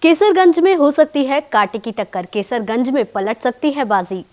केसरगंज में हो सकती है कांटे की टक्कर, केसरगंज में पलट सकती है बाजी।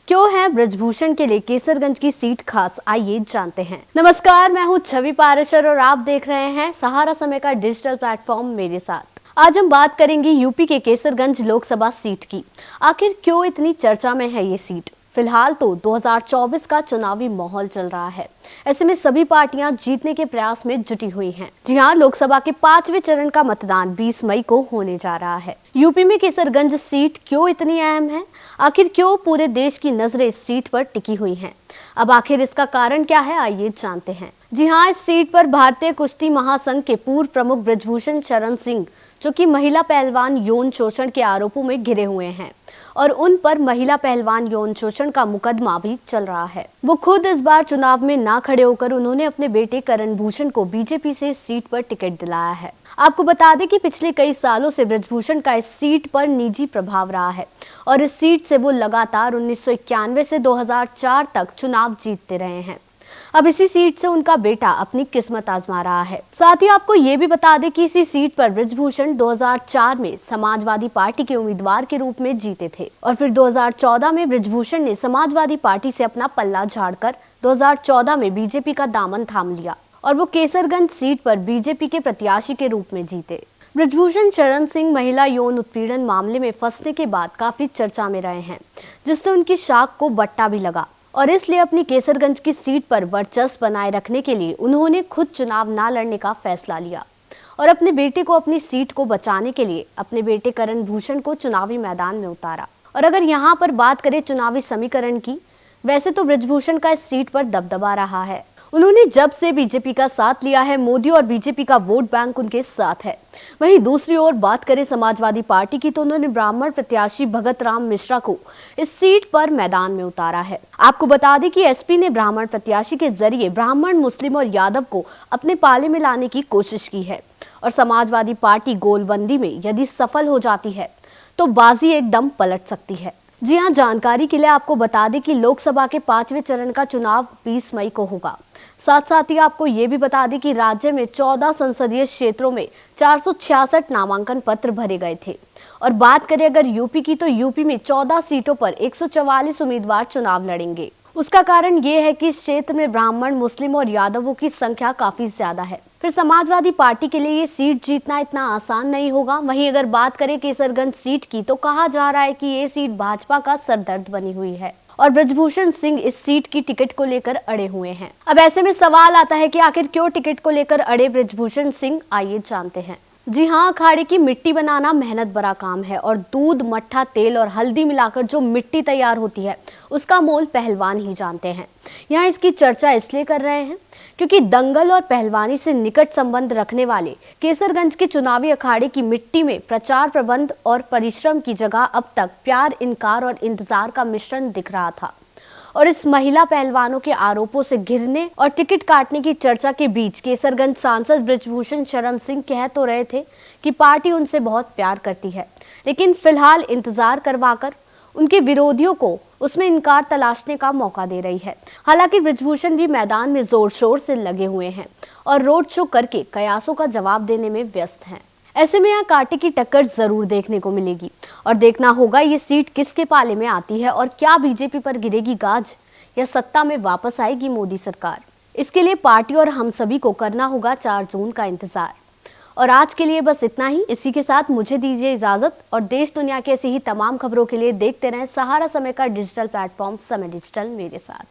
क्यों है ब्रजभूषण के लिए केसरगंज की सीट खास, आइए जानते हैं। नमस्कार, मैं हूं छवि पारेशर और आप देख रहे हैं सहारा समय का डिजिटल प्लेटफॉर्म मेरे साथ। आज हम बात करेंगे यूपी के केसरगंज लोकसभा सीट की। आखिर क्यों इतनी चर्चा में है ये सीट? फिलहाल तो 2024 का चुनावी माहौल चल रहा है। ऐसे में सभी पार्टियां जीतने के प्रयास में जुटी हुई हैं। जी हां, लोकसभा के 5वें चरण का मतदान 20 मई को होने जा रहा है। यूपी में केसरगंज सीट क्यों इतनी अहम है? आखिर क्यों पूरे देश की नजरें इस सीट पर टिकी हुई हैं? अब आखिर इसका कारण क्या है, आइए जानते हैं। जी हां, इस सीट पर भारतीय कुश्ती महासंघ के पूर्व प्रमुख ब्रजभूषण शरण सिंह, जो कि महिला पहलवान यौन शोषण के आरोपों में घिरे हुए हैं और उन पर महिला पहलवान यौन शोषण का मुकदमा भी चल रहा है। वो खुद इस बार चुनाव में ना खड़े होकर उन्होंने अपने बेटे करण भूषण को बीजेपी से इस सीट पर टिकट दिलाया है। आपको बता दें कि पिछले कई सालों से ब्रजभूषण का इस सीट पर निजी प्रभाव रहा है और इस सीट से वो लगातार 1991 से 2004 तक चुनाव जीतते रहे हैं। अब इसी सीट से उनका बेटा अपनी किस्मत आजमा रहा है। साथ ही आपको ये भी बता दें कि इसी सीट पर ब्रजभूषण 2004 में समाजवादी पार्टी के उम्मीदवार के रूप में जीते थे और फिर 2014 में ब्रजभूषण ने समाजवादी पार्टी से अपना पल्ला झाड़कर 2014 में बीजेपी का दामन थाम लिया और वो केसरगंज सीट पर बीजेपी के प्रत्याशी के रूप में जीते। ब्रजभूषण शरण सिंह महिला यौन उत्पीड़न मामले में फंसने के बाद काफी चर्चा में रहे हैं, जिससे उनकी शाख को बट्टा भी लगा और इसलिए अपनी केसरगंज की सीट पर वर्चस्व बनाए रखने के लिए उन्होंने खुद चुनाव ना लड़ने का फैसला लिया और अपने बेटे को अपनी सीट को बचाने के लिए अपने बेटे करण भूषण को चुनावी मैदान में उतारा। और अगर यहाँ पर बात करें चुनावी समीकरण की, वैसे तो ब्रजभूषण का इस सीट पर दबदबा रहा है। उन्होंने जब से बीजेपी का साथ लिया है, मोदी और बीजेपी का वोट बैंक उनके साथ है। वहीं दूसरी ओर बात करें समाजवादी पार्टी की, तो उन्होंने ब्राह्मण प्रत्याशी भगत राम मिश्रा को इस सीट पर मैदान में उतारा है। आपको बता दें कि एसपी ने ब्राह्मण प्रत्याशी के जरिए ब्राह्मण, मुस्लिम और यादव को अपने पाले में लाने की कोशिश की है और समाजवादी पार्टी गोलबंदी में यदि सफल हो जाती है तो बाजी एकदम पलट सकती है। जी हाँ, जानकारी के लिए आपको बता दें कि लोकसभा के 5वें चरण का चुनाव 20 मई को होगा। साथ ही आपको ये भी बता दें कि राज्य में 14 संसदीय क्षेत्रों में 466 नामांकन पत्र भरे गए थे और बात करें अगर यूपी की, तो यूपी में 14 सीटों पर 144 उम्मीदवार चुनाव लड़ेंगे। उसका कारण ये है कि इस क्षेत्र में ब्राह्मण, मुस्लिम और यादवों की संख्या काफी ज्यादा है। फिर समाजवादी पार्टी के लिए ये सीट जीतना इतना आसान नहीं होगा। वहीं अगर बात करें केसरगंज सीट की, तो कहा जा रहा है कि ये सीट भाजपा का सरदर्द बनी हुई है और ब्रजभूषण सिंह इस सीट की टिकट को लेकर अड़े हुए हैं। अब ऐसे में सवाल आता है कि आखिर क्यों टिकट को लेकर अड़े ब्रजभूषण सिंह, आइए जानते हैं। जी हाँ, अखाड़े की मिट्टी बनाना मेहनत भरा काम है और दूध, मट्ठा, तेल और हल्दी मिलाकर जो मिट्टी तैयार होती है उसका मोल पहलवान ही जानते हैं। यहाँ इसकी चर्चा इसलिए कर रहे हैं क्योंकि दंगल और पहलवानी से निकट संबंध रखने वाले केसरगंज के चुनावी अखाड़े की मिट्टी में प्रचार, प्रबंध और परिश्रम की जगह अब तक प्यार, इनकार और इंतजार का मिश्रण दिख रहा था। और इस महिला पहलवानों के आरोपों से घिरने और टिकट काटने की चर्चा के बीच केसरगंज सांसद ब्रजभूषण शरण सिंह कह तो रहे थे कि पार्टी उनसे बहुत प्यार करती है, लेकिन फिलहाल इंतजार करवाकर उनके विरोधियों को उसमें इनकार तलाशने का मौका दे रही है। हालांकि ब्रजभूषण भी मैदान में जोर शोर से लगे हुए हैं और रोड शो करके कयासों का जवाब देने में व्यस्त हैं। ऐसे में यहाँ कांटे की टक्कर जरूर देखने को मिलेगी और देखना होगा ये सीट किसके पाले में आती है और क्या बीजेपी पर गिरेगी गाज या सत्ता में वापस आएगी मोदी सरकार। इसके लिए पार्टी और हम सभी को करना होगा 4 जून का इंतजार। और आज के लिए बस इतना ही। इसी के साथ मुझे दीजिए इजाजत और देश दुनिया की ऐसी ही तमाम खबरों के लिए देखते रहें सहारा समय का डिजिटल प्लेटफॉर्म समय डिजिटल मेरे साथ।